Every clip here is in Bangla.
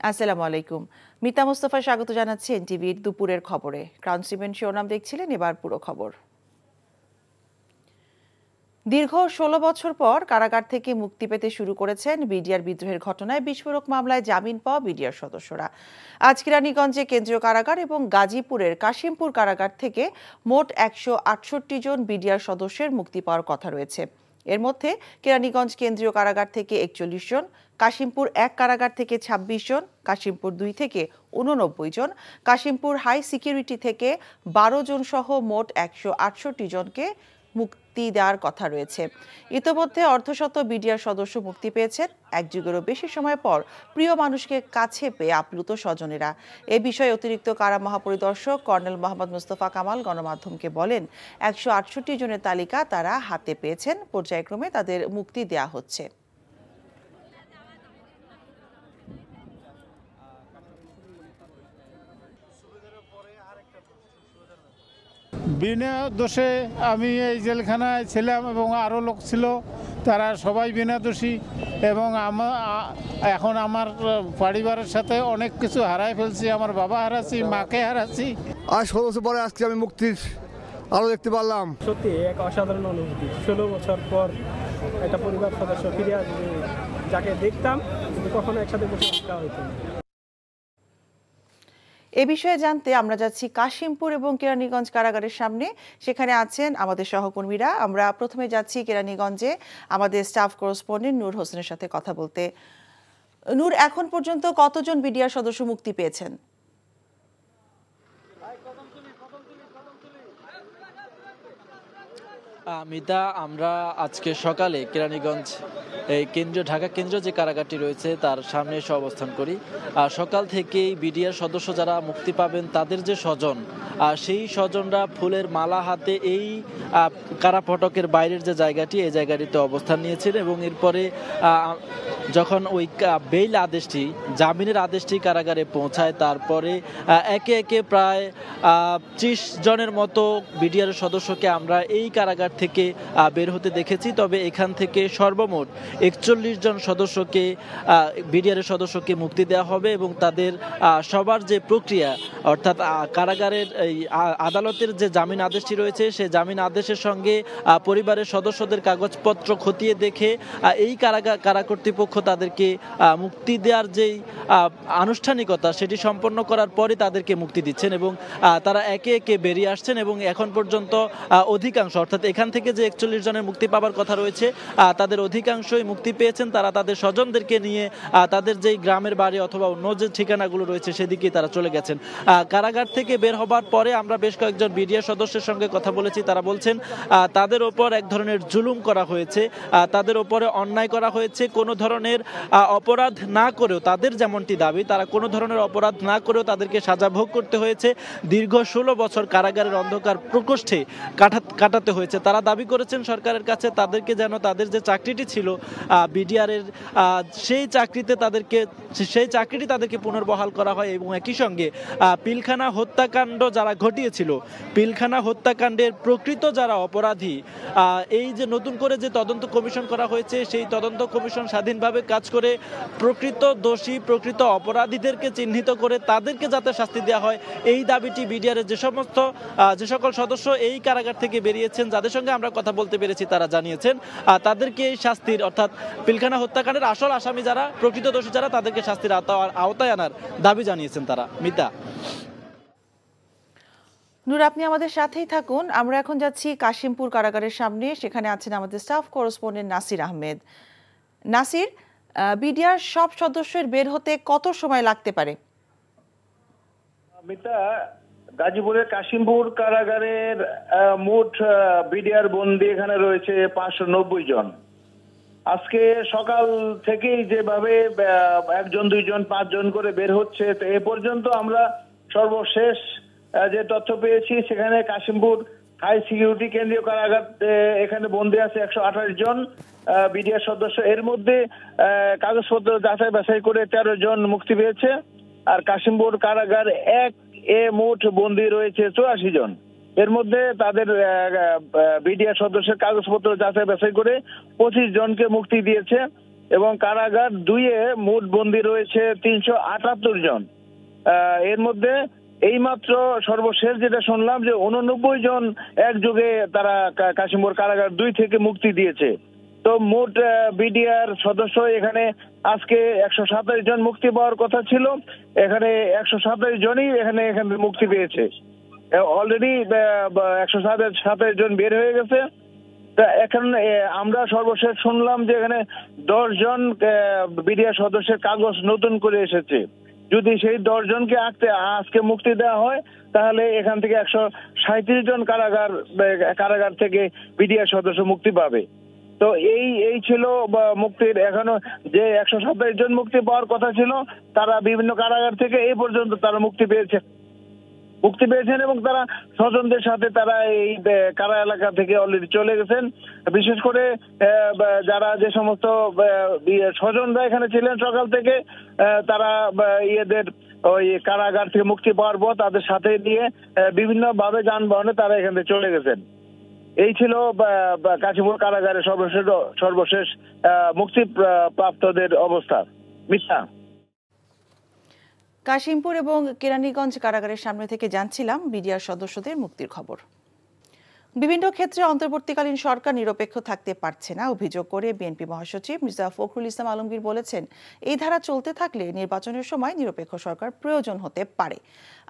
আসসালামু আলাইকুম। মিতা মুস্তফা স্বাগত জানাচ্ছি এনটিভির দুপুরের খবরে। ক্রাউন সিমেন্ট শিরোনাম দেখছিলেন, এবার পুরো খবর। দীর্ঘ ১৬ বছর পর কারাগার থেকে মুক্তি পেতে শুরু করেছেন বিডিআর বিদ্রোহের ঘটনায় বিস্ফোরক মামলায় জামিন পাওয়া বিডিআর সদস্যরা। আজ কেরানীগঞ্জে কেন্দ্রীয় কারাগার এবং গাজীপুরের কাশিমপুর কারাগার থেকে মোট ১৬৮ জন বিডিআর সদস্যের মুক্তি পাওয়ার কথা রয়েছে। এর মধ্যে কেরানীগঞ্জ কেন্দ্রীয় কারাগার থেকে ৪১ জন, কাশিমপুর ১ কারাগার থেকে ২৬ জন, কাশিমপুর ২ থেকে ৮৯ জন, কাশিমপুর হাই সিকিউরিটি থেকে ১২ জন সহ মোট ১৬৮ জনকে মুক্তি দেওয়ার কথা রয়েছে। ইতোমধ্যে অর্ধশত বিডিআর সদস্য মুক্তি পেয়েছেন। এক যুগেরও বেশি সময় পর প্রিয় মানুষকে কাছে পেয়ে আপ্লুত স্বজনেরা। এ বিষয়ে অতিরিক্ত কারা মহাপরিদর্শক কর্নেল মোহাম্মদ মুস্তফা কামাল গণমাধ্যমকে বলেন, ১৬৮ জনের তালিকা তারা হাতে পেয়েছেন। পর্যায়ক্রমে তাদের মুক্তি দেওয়া হচ্ছে। বিনা দোষে আমি এই জেলখানায় ছিলাম এবং আরও লোক ছিল, তারা সবাই বিনা দোষী এবং এখন আমার পরিবারের সাথে অনেক কিছু হারাই ফেলছি। আমার বাবা হারাচ্ছি, মাকে হারাচ্ছি। আর ১৬ বছর পরে আজকে আমি মুক্তির আলো দেখতে পারলাম। সত্যি এক অসাধারণ অনুভূতি। ১৬ বছর পর একটা পরিবার সদস্য ফিরে আসবে, যাকে দেখতাম কিন্তু কখনো একসাথে বসে থাকা হইতো না। এ বিষয়ে জানতে আমরা যাচ্ছি কাশিমপুর এবং কেরানীগঞ্জ কারাগারের সামনে। সেখানে আছেন আমাদের সহকর্মীরা। আমরা প্রথমে যাচ্ছি কেরানীগঞ্জে আমাদের স্টাফ করেসপন্ডেন্ট নূর হোসেনের সাথে কথা বলতে। নূর, এখন পর্যন্ত কতজন বিডিআর সদস্য মুক্তি পেয়েছেন? মিতা, আমরা আজকে সকালে কেরানীগঞ্জ এই ঢাকা কেন্দ্রীয় যে কারাগারটি রয়েছে তার সামনে এসে অবস্থান করি। সকাল থেকেই বিডিআর সদস্য যারা মুক্তি পাবেন তাদের যে স্বজন, সেই স্বজনরা ফুলের মালা হাতে এই কারা ফটকের বাইরের যে জায়গাটি, এই জায়গাটিতে অবস্থান নিয়েছেন এবং এরপরে যখন ওই বেইল আদেশটি, জামিনের আদেশটি কারাগারে পৌঁছায়, তারপরে একে একে প্রায় ৩০ জনের মতো বিডিআর সদস্যকে আমরা এই কারাগার থেকে বের হতে দেখেছি। তবে এখান থেকে সর্বমোট ৪১ জন সদস্যকে, বিডিআর সদস্যকে মুক্তি দেওয়া হবে এবং তাদের সবার যে প্রক্রিয়া, অর্থাৎ কারাগারের এই আদালতের যে জামিন আদেশটি রয়েছে, সেই জামিন আদেশের সঙ্গে পরিবারের সদস্যদের কাগজপত্র খতিয়ে দেখে এই কারা কর্তৃপক্ষ তাদেরকে মুক্তি দেওয়ার যেই আনুষ্ঠানিকতা সেটি সম্পন্ন করার পরে তাদেরকে মুক্তি দিচ্ছেন এবং তারা একে একে বেরিয়ে আসছেন এবং এখন পর্যন্ত অধিকাংশ, অর্থাৎ এখান থেকে যে ৪১ জনের মুক্তি পাওয়ার কথা রয়েছে তাদের অধিকাংশই মুক্তি পেয়েছেন। তারা তাদের স্বজনদেরকে নিয়ে তাদের যেই গ্রামের বাড়ি অথবা অন্য যে ঠিকানাগুলো রয়েছে সেদিকেই তারা চলে গেছেন। কারাগার থেকে বের হবার পরে আমরা বেশ কয়েকজন বিডিআর সদস্যের সঙ্গে কথা বলেছি। তারা বলছেন তাদের ওপর এক ধরনের জুলুম করা হয়েছে, তাদের ওপরে অন্যায় করা হয়েছে। কোনো ধরনের অপরাধ না করেও, তাদের যেমনটি দাবি, তারা কোনো ধরনের অপরাধ না করেও তাদেরকে সাজা ভোগ করতে হয়েছে। দীর্ঘ ১৬ বছর কারাগারের অন্ধকার প্রকোষ্ঠে কাটাতে হয়েছে। তারা দাবি করেছেন সরকারের কাছে তাদেরকে যেন তাদের যে চাকরিটি ছিল বিডিআরের, সেই চাকরিটি তাদেরকে পুনর্বহাল করা হয় এবং একই সঙ্গে পিলখানা হত্যাকাণ্ড যারা ঘটিয়েছিল, পিলখানা হত্যাকাণ্ডের প্রকৃত যারা অপরাধী, এই যে নতুন করে যে তদন্ত কমিশন করা হয়েছে, সেই তদন্ত কমিশন স্বাধীনভাবে কাজ করে প্রকৃত দোষী, প্রকৃত অপরাধীদেরকে চিহ্নিত করে তাদেরকে যাতে শাস্তি দেওয়া হয়, এই দাবিটি বিডিআরের যে সকল সদস্য এই কারাগার থেকে বেরিয়েছেন, যাদের সঙ্গে আমরা কথা বলতে পেরেছি, তারা জানিয়েছেন তাদেরকে এই শাস্তির, অর্থাৎ পিলখানা হত্যাকাণ্ডের আসল আসামি যারা, প্রকৃত দোষী যারা, তাদেরকে শাস্তির আওতায় আনার দাবি জানিয়েছেন তারা। মিতা। নূর, আপনি আমাদের সাথেই থাকুন। আমরা এখন যাচ্ছি কাশিমপুর কারাগারের সামনে। সেখানে আছেন আমাদের staff correspondent Nasir Ahmed. Nasir, BDR সব সদস্যের বের হতে কত সময় লাগতে পারে? মিতা, গাজীপুরের কাশিমপুর কারাগারের মোট বিডিআর বন্দী এখানে রয়েছে ৫৯০ জন। আজকে সকাল থেকেই যেভাবে ১ জন ২ জন ৫ জন করে বের হচ্ছে, তো এ পর্যন্ত আমরা সর্বশেষ যে তথ্য পেয়েছি, সেখানে কাশিমপুর হাই সিকিউরিটি কেন্দ্রীয় কারাগার এখানে বন্দী আছে ১২৮ জন বিডিআর সদস্য। এর মধ্যে কাগজপত্র যাচাই বাছাই করে ১৩ জন মুক্তি পেয়েছে। আর কাশিমপুর কারাগার ১ এ মোট বন্দী রয়েছে ৮৪ জন। এর মধ্যে তাদের বিডিআর সদস্যের কাগজপত্র যাচাই বাছাই করে ২৫ জনকে মুক্তি দিয়েছে। এবং কারাগার 2-এ মোট বন্দী রয়েছে 378 জন। এর মধ্যে এইমাত্র সর্বশেষ যেটা শুনলাম যে 89 জন একযোগে তারা কাশিমপুর কারাগার 2 থেকে মুক্তি দিয়েছে। তো মোট বিডিআর সদস্য এখানে আজকে 127 জন মুক্তি পাওয়ার কথা ছিল, এখানে 127 জনই এখানে মুক্তি পেয়েছে। অলরেডি 127 জন বের হয়ে গেছে। এখন আমরা সর্বশেষ শুনলাম যে এখানে 10 জন বিডিআর সদস্যের কাগজ নতুন করে এসেছে। যদি সেই 10 জনকে আজকে মুক্তি দেওয়া হয় তাহলে এখান থেকে 137 জন কারাগার থেকে বিডিআর সদস্য মুক্তি পাবে। তো এই ছিল মুক্তির, এখনো যে 127 জন মুক্তি পাওয়ার কথা ছিল তারা বিভিন্ন কারাগার থেকে এই পর্যন্ত তারা মুক্তি পেয়েছেন এবং তারা স্বজনদের সাথে তারা এই কারা এলাকা থেকে অলরেডি চলে গেছেন। বিশেষ করে যারা যে সমস্ত স্বজনরা এখানে ছিলেন সকাল থেকে, তারা ইয়েদের ওই কারাগার থেকে মুক্তি পাওয়ার পর তাদের সাথে নিয়ে বিভিন্ন ভাবে যানবাহনে তারা এখান থেকে চলে গেছেন। এই ছিল কাশিমপুর কারাগারের সর্বশেষ মুক্তি প্রাপ্তদের অবস্থা। মিথ্যা। কাশিমপুর এবং কেরানীগঞ্জ কারাগারের সামনে থেকে জানছিলাম বিডিআর সদস্যদের মুক্তির খবর। বিভিন্ন ক্ষেত্রে অন্তর্বর্তীকালীন সরকার নিরপেক্ষ থাকতে পারছে না অভিযোগ করে বিএনপি মহাসচিব মির্জা ফখরুল ইসলাম আলমগীর বলেছেন, এই ধারা চলতে থাকলে নির্বাচনের সময় নিরপেক্ষ সরকার প্রয়োজন হতে পারে।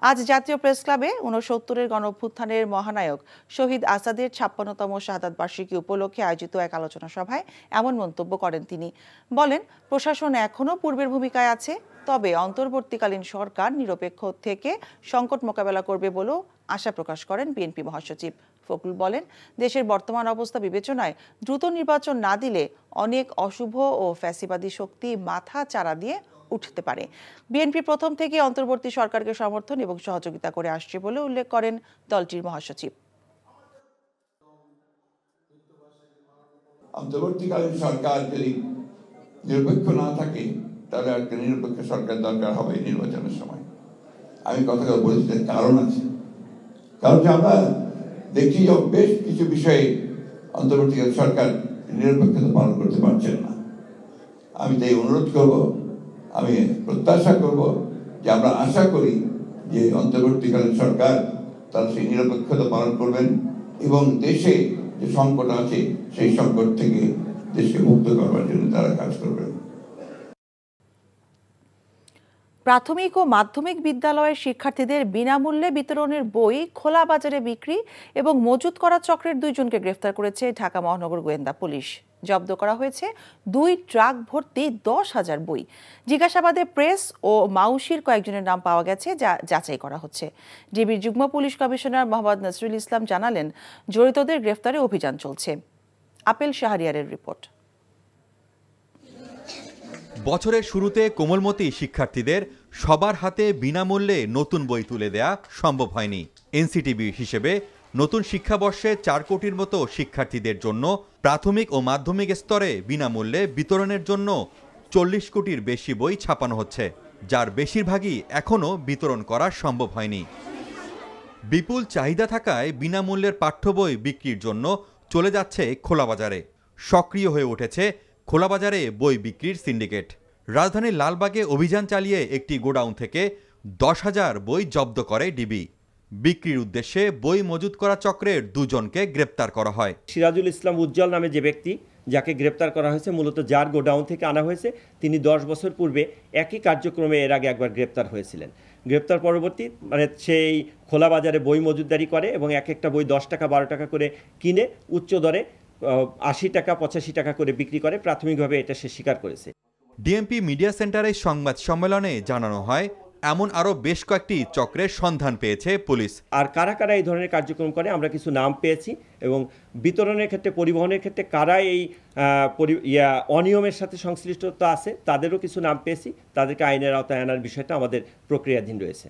আজ জাতীয় প্রেস ক্লাবে 69-এর গণঅভ্যুত্থানের মহানায়ক শহীদ আসাদের 56তম শাহাদাত বার্ষিকী উপলক্ষে আয়োজিত এক আলোচনা সভায় এমন মন্তব্য করেন তিনি। বলেন, প্রশাসন এখনও পূর্বের ভূমিকায় আছে, তবে অন্তর্বর্তীকালীন সরকার নিরপেক্ষ থেকে সংকট মোকাবেলা করবে বলেও আশা প্রকাশ করেন বিএনপি মহাসচিব। ফখরুল বলেন, দেশের বর্তমান অবস্থা বিবেচনায় দ্রুত নির্বাচন না দিলে অনেক অশুভ ও ফ্যাসিবাদী শক্তি মাথা চারা দিয়ে উঠতে পারে। বিএনপি প্রথম থেকে অন্তর্বর্তী সরকারকে সমর্থন এবং সহযোগিতা করে আসছে বলে উল্লেখ করেন দলটির মহাসচিব। অন্তর্বর্তীকালীন সরকার যদি নিরপেক্ষ না থাকে তাহলে একটা নিরপেক্ষ সরকার দরকার হবে নির্বাচনের সময়। আমি কথাটা বলেছি, কারণ আছে। কারণ আমরা দেখছি যে বেশ কিছু বিষয়ে অন্তর্বর্তীকালীন সরকার নিরপেক্ষতা পালন করতে পারছেন না। আমি তাই অনুরোধ করব, আমি প্রত্যাশা করব যে আমরা আশা করি যে অন্তর্বর্তীকালীন সরকার তারা সেই নিরপেক্ষতা পালন করবেন এবং দেশে যে সংকট আছে সেই সংকট থেকে দেশকে মুক্ত করবার জন্য তারা কাজ করবেন। প্রাথমিক ও মাধ্যমিক বিদ্যালয়ের শিক্ষার্থীদের বিনামূল্যে বিতরণের বই খোলা বাজারে বিক্রি এবং মজুত করা চক্রের 2 জনকে গ্রেফতার করেছে ঢাকা মহানগর গোয়েন্দা পুলিশ। জব্দ করা হয়েছে 2 ট্রাক ভর্তি 10,000 বই। জিজ্ঞাসাবাদে প্রেস ও মাউসির কয়েকজনের নাম পাওয়া গেছে, যা যাচাই করা হচ্ছে। ডিবির যুগ্ম পুলিশ কমিশনার মোহাম্মদ নজরুল ইসলাম জানালেন, জড়িতদের গ্রেফতারে অভিযান চলছে। আপেল শাহরিয়ারের রিপোর্ট। বছরের শুরুতে কোমলমতি শিক্ষার্থীদের সবার হাতে বিনামূল্যে নতুন বই তুলে দেয়া সম্ভব হয়নি। এনসিটিবি হিসেবে নতুন শিক্ষাবর্ষে 4 কোটির মতো শিক্ষার্থীদের জন্য প্রাথমিক ও মাধ্যমিক স্তরে বিনামূল্যে বিতরণের জন্য 40 কোটির বেশি বই ছাপানো হচ্ছে, যার বেশিরভাগই এখনও বিতরণ করা সম্ভব হয়নি। বিপুল চাহিদা থাকায় বিনামূল্যের পাঠ্য বই বিক্রির জন্য চলে যাচ্ছে খোলাবাজারে। সক্রিয় হয়ে উঠেছে খোলাবাজারে বই বিক্রির সিন্ডিকেট। রাজধানীর লালবাগে অভিযান চালিয়ে একটি গোডাউন থেকে 10,000 বই জব্দ করে ডিবি। বিক্রির উদ্দেশ্যে বই মজুত করা চক্রের 2 জনকে গ্রেপ্তার করা হয়। সিরাজুল ইসলাম উজ্জ্বল নামে যে ব্যক্তি যাকে গ্রেপ্তার করা হয়েছে, মূলত যার গোডাউন থেকে আনা হয়েছে, তিনি 10 বছর পূর্বে একই কার্যক্রমে এর আগে একবার গ্রেপ্তার হয়েছিলেন। গ্রেপ্তার পরবর্তী সেই খোলা বাজারে বই মজুতদারি করে এবং এক একটা বই 10 টাকা 12 টাকা করে কিনে উচ্চ দরে 80 টাকা 85 টাকা করে বিক্রি করে। প্রাথমিকভাবে এটা সে স্বীকার করেছে। ডিএমপি মিডিয়া সেন্টারের সংবাদ সম্মেলনে জানানো হয়, এমন আরও বেশ কয়েকটি চক্রের সন্ধান পেয়েছে পুলিশ। আর কারা কারা এই ধরনের কার্যক্রম করে আমরা কিছু নাম পেয়েছি এবং বিতরণের ক্ষেত্রে, পরিবহনের ক্ষেত্রে কারা এই অনিয়মের সাথে সংশ্লিষ্টতা আছে তাদেরও কিছু নাম পেয়েছি। তাদেরকে আইনের আওতায় আনার বিষয়টা আমাদের প্রক্রিয়াধীন রয়েছে।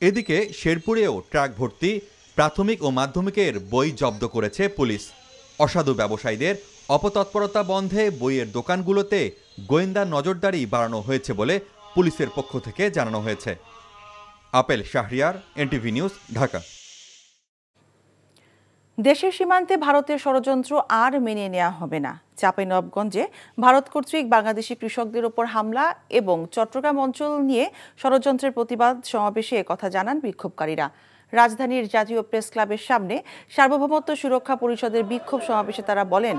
এদিকে শেরপুরেও ট্রাক ভর্তি প্রাথমিক ও মাধ্যমিকের বই জব্দ করেছে পুলিশ। অসাধু ব্যবসায়ীদের অপতৎপরতা বন্ধে বইয়ের দোকানগুলোতে গোয়েন্দা নজরদারি বাড়ানো হয়েছে বলে পুলিশের পক্ষ থেকে জানানো হয়েছে। Apple Shahriar, NTV news, Dhaka. দেশের সীমান্তে ভারতের ষড়যন্ত্র আর মেনে নেওয়া হবে না। চাঁপাইনবাবগঞ্জে ভারত কর্তৃক বাংলাদেশি কৃষকদের ওপর হামলা এবং চট্টগ্রাম অঞ্চল নিয়ে ষড়যন্ত্রের প্রতিবাদ সমাবেশে একথা জানান বিক্ষোভকারীরা। রাজধানীর জাতীয় প্রেস ক্লাবের সামনে সার্বভৌমত্ব সুরক্ষা পরিষদের বিক্ষোভ সমাবেশে তারা বলেন,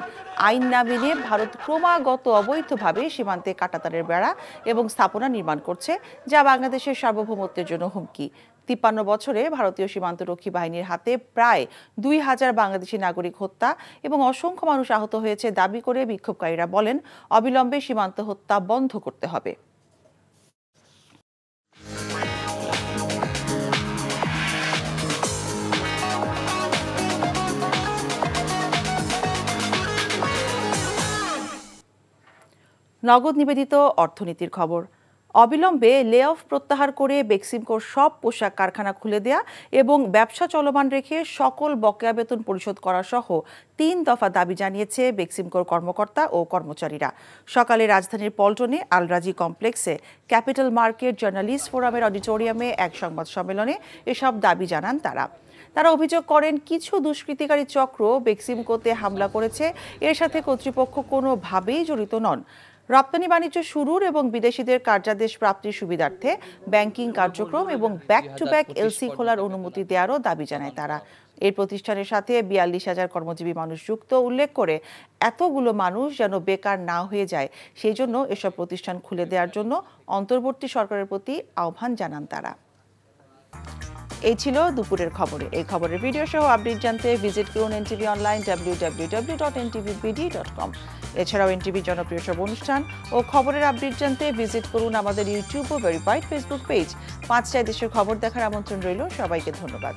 আইন না মেনে ভারত ক্রমাগত অবৈধভাবে সীমান্তে কাঁটাতারের বেড়া এবং স্থাপনা নির্মাণ করছে, যা বাংলাদেশের সার্বভৌমত্বের জন্য হুমকি। 53 বছরে ভারতীয় সীমান্তরক্ষী বাহিনীর হাতে প্রায় 2000 বাংলাদেশি নাগরিক হত্যা এবং অসংখ্য মানুষ আহত হয়েছে দাবি করে বিক্ষোভকারীরা বলেন, অবিলম্বে সীমান্ত হত্যা বন্ধ করতে হবে। নগদ নিবেদিত অর্থনীতির খবর। অবিলম্বে লে অফ প্রত্যাহার করে বেক্সিমকোর সব পোশাক কারখানা খুলে দেয়া এবং ব্যবসা চলমান রেখে সকল বকেয়া বেতন পরিশোধ করা সহ 3 দফা দাবি জানিয়েছে বেক্সিমকোর কর্মকর্তা ও কর্মচারীরা। সকালে রাজধানীর পল্টনে আল রাজি কমপ্লেক্সে ক্যাপিটাল মার্কেট জার্নালিস্ট ফোরামের অডিটোরিয়ামে এক সংবাদ সম্মেলনে এসব দাবি জানান তারা অভিযোগ করেন, কিছু দুষ্কৃতিকারী চক্র বেক্সিমকোতে হামলা করেছে। এর সাথে কর্তৃপক্ষ কোনোভাবেই জড়িত নন। রপ্তানি বাণিজ্য শুরুর এবং বিদেশিদের কার্যাদেশ প্রাপ্তির সুবিধার্থে ব্যাংকিং কার্যক্রম এবং ব্যাক টু ব্যাক এলসি খোলার অনুমতি দেওয়ারও দাবি জানায় তারা। এই প্রতিষ্ঠানের সাথে 42,000 কর্মজীবী মানুষ যুক্ত উল্লেখ করে এতগুলো মানুষ যেন বেকার না হয়ে যায়, সেই জন্য এসব প্রতিষ্ঠান খুলে দেওয়ার জন্য অন্তর্বর্তী সরকারের প্রতি আহ্বান জানান তারা। এই ছিল দুপুরের খবরে। এই খবরের ভিডিও সহ আপডেট জানতে ভিজিট করুন এনটিভি অনলাইন www.ntvbd.com। এছাড়াও এনটিভি জনপ্রিয় সব অনুষ্ঠান ও খবরের আপডেট জানতে ভিজিট করুন আমাদের ইউটিউব ও ভেরিফাইড ফেসবুক পেজ। 5টায় দেশের খবর দেখার আমন্ত্রণ রইল। সবাইকে ধন্যবাদ।